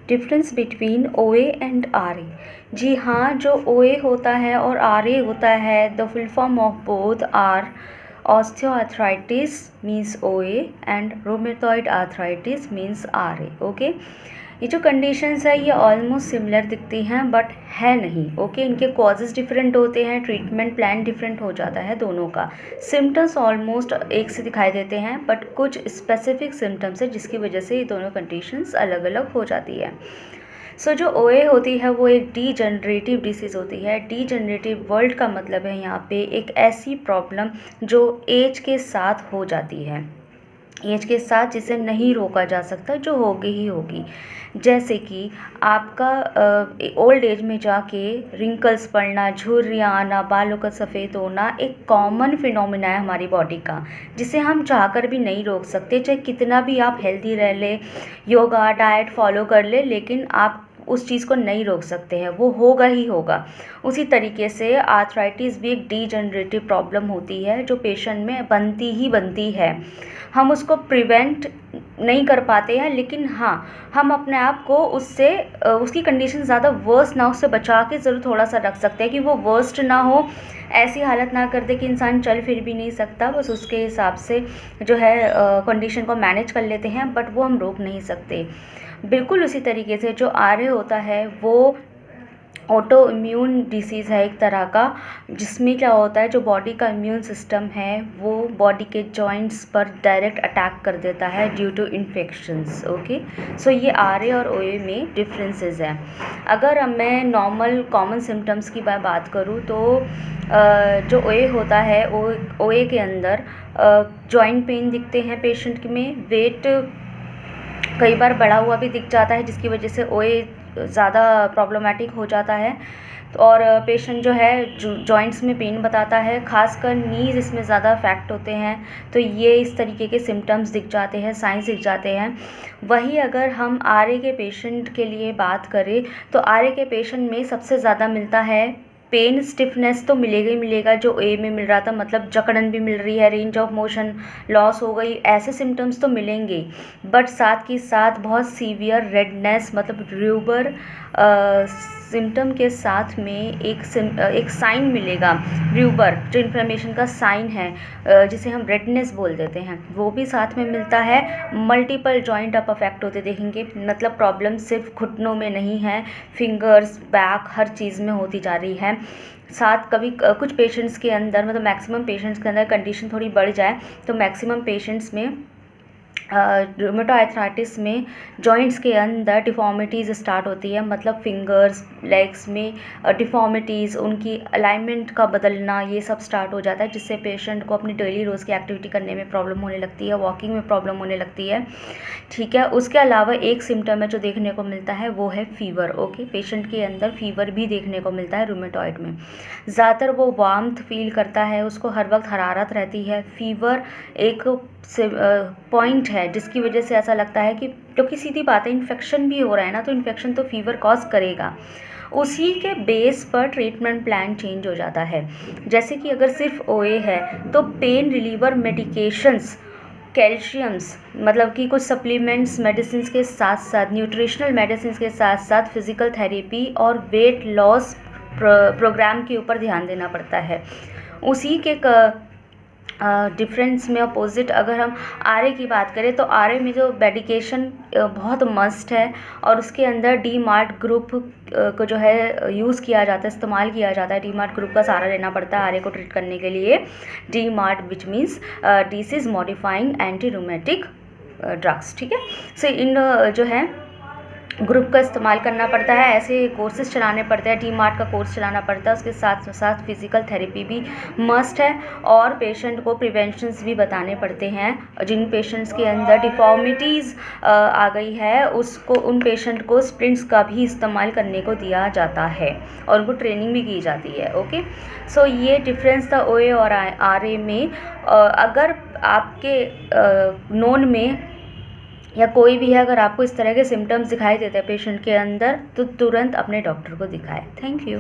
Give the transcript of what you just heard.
Difference between OA and RA। जी हाँ, जो OA होता है और RA होता है, the full form of both are osteoarthritis means OA and rheumatoid arthritis means RA। Okay, ये जो कंडीशंस है ये ऑलमोस्ट सिमिलर दिखती हैं बट है नहीं। ओके, इनके कॉजेज़ डिफरेंट होते हैं, ट्रीटमेंट प्लान डिफरेंट हो जाता है दोनों का। सिम्टम्स ऑलमोस्ट एक से दिखाई देते हैं बट कुछ स्पेसिफिक सिम्टम्स है जिसकी वजह से ये दोनों कंडीशंस अलग अलग हो जाती है। सो जो OA होती है वो एक डीजनरेटिव डिसीज़ होती है। डीजनरेटिव वर्ड का मतलब है यहाँ पे एक ऐसी प्रॉब्लम जो एज के साथ हो जाती है, एज के साथ जिसे नहीं रोका जा सकता, जो होगी ही होगी। जैसे कि आपका ओल्ड एज में जाके रिंकल्स पड़ना, झुर्रियाँ आना, बालों का सफ़ेद होना एक कॉमन फिनोमिना है हमारी बॉडी का, जिसे हम चाहकर भी नहीं रोक सकते। चाहे कितना भी आप हेल्दी रह ले, योगा डाइट फॉलो कर ले, लेकिन आप उस चीज़ को नहीं रोक सकते हैं, वो होगा ही होगा। उसी तरीके से आर्थराइटिस भी एक डीजनरेटिव प्रॉब्लम होती है जो पेशेंट में बनती ही बनती है। हम उसको प्रिवेंट नहीं कर पाते हैं, लेकिन हाँ, हम अपने आप को उससे उसकी कंडीशन ज़्यादा वर्स्ट ना, उससे बचा के ज़रूर थोड़ा सा रख सकते हैं कि वो वर्स्ट ना हो, ऐसी हालत ना कर दे कि इंसान चल फिर भी नहीं सकता। बस उसके हिसाब से जो है कंडीशन को मैनेज कर लेते हैं, बट वो हम रोक नहीं सकते। बिल्कुल उसी तरीके से जो RA होता है वो ऑटो इम्यून डिसीज़ है एक तरह का, जिसमें क्या होता है, जो बॉडी का इम्यून सिस्टम है वो बॉडी के जॉइंट्स पर डायरेक्ट अटैक कर देता है ड्यू टू इन्फेक्शंस। ओके, सो ये RA और OA में डिफरेंसेस हैं। अगर मैं नॉर्मल कॉमन सिम्टम्स की बात करूँ तो जो OA होता है, OA के अंदर जॉइंट पेन दिखते हैं पेशेंट में, वेट कई बार बढ़ा हुआ भी दिख जाता है जिसकी वजह से OA ज़्यादा प्रॉब्लमेटिक हो जाता है। और पेशेंट जो है जॉइंट्स में पेन बताता है, खासकर नीज़ इसमें ज़्यादा अफेक्ट होते हैं। तो ये इस तरीके के सिम्टम्स दिख जाते हैं, साइंस दिख जाते हैं। वही अगर हम RA के पेशेंट के लिए बात करें तो RA के पेशेंट में सबसे ज़्यादा मिलता है पेन, स्टिफनेस तो मिलेगा ही मिलेगा, जो A में मिल रहा था, मतलब जकड़न भी मिल रही है, रेंज ऑफ मोशन लॉस हो गई, ऐसे सिम्टम्स तो मिलेंगे। बट साथ के साथ बहुत सीवियर रेडनेस, मतलब र्यूबर सिम्टम के साथ में एक साइन मिलेगा, र्यूबर जो इन्फ्लेमेशन का साइन है, जिसे हम रेडनेस बोल देते हैं, वो भी साथ में मिलता है। मल्टीपल जॉइंट आप अफेक्ट होते देखेंगे, मतलब प्रॉब्लम सिर्फ घुटनों में नहीं है, फिंगर्स, बैक, हर चीज़ में होती जा रही है। साथ कभी कुछ पेशेंट्स के अंदर, मतलब मैक्सिमम पेशेंट्स के अंदर कंडीशन थोड़ी बढ़ जाए तो मैक्सिमम पेशेंट्स में रूमेटॉइड आर्थराइटिस में जॉइंट्स के अंदर डिफॉर्मिटीज़ स्टार्ट होती है, मतलब फिंगर्स, लेग्स में डिफॉर्मिटीज़, उनकी अलाइनमेंट का बदलना, ये सब स्टार्ट हो जाता है, जिससे पेशेंट को अपनी डेली रोज़ की एक्टिविटी करने में प्रॉब्लम होने लगती है, वॉकिंग में प्रॉब्लम होने लगती है। ठीक है, उसके अलावा एक सिम्टम है जो देखने को मिलता है, वो है फीवर। ओके, पेशेंट के अंदर फीवर भी देखने को मिलता है रूमेटॉइड में। ज़्यादातर वो वार्मथ फील करता है, उसको हर वक्त हरारत रहती है। फीवर एक पॉइंट है जिसकी वजह से ऐसा लगता है कि, क्योंकि सीधी बात है, इन्फेक्शन भी हो रहा है ना, तो इन्फेक्शन तो फीवर कॉज करेगा। उसी के बेस पर ट्रीटमेंट प्लान चेंज हो जाता है। जैसे कि अगर सिर्फ OA है तो पेन रिलीवर मेडिकेशंस, कैल्शियम्स, मतलब कि कुछ सप्लीमेंट्स, मेडिसिन के साथ साथ, न्यूट्रिशनल मेडिसिन के साथ साथ फिज़िकल थेरेपी और वेट लॉस प्रोग्राम के ऊपर ध्यान देना पड़ता है। उसी के डिफरेंस में अपोजिट अगर हम RA की बात करें तो RA में जो मेडिकेशन बहुत मस्ट है, और उसके अंदर DMARD ग्रुप को जो है यूज़ किया जाता है, इस्तेमाल किया जाता है। DMARD ग्रुप का सहारा लेना पड़ता है RA को ट्रीट करने के लिए। DMARD which means disease modifying anti rheumatic drugs. ठीक है, सो इन जो है ग्रुप का इस्तेमाल करना पड़ता है, ऐसे कोर्सेज चलाने पड़ते हैं, DMARD का कोर्स चलाना पड़ता है। उसके साथ साथ फिज़िकल थेरेपी भी मस्ट है, और पेशेंट को प्रिवेंशंस भी बताने पड़ते हैं। जिन पेशेंट्स के अंदर डिफॉर्मिटीज़ आ गई है, उसको, उन पेशेंट को स्प्रिंट्स का भी इस्तेमाल करने को दिया जाता है और उनको ट्रेनिंग भी की जाती है। ओके, सो ये डिफरेंस था OA और RA में। अगर आपके नोन में या कोई भी है, अगर आपको इस तरह के सिम्टम्स दिखाई देते हैं पेशेंट के अंदर, तो तुरंत अपने डॉक्टर को दिखाएं। Thank you.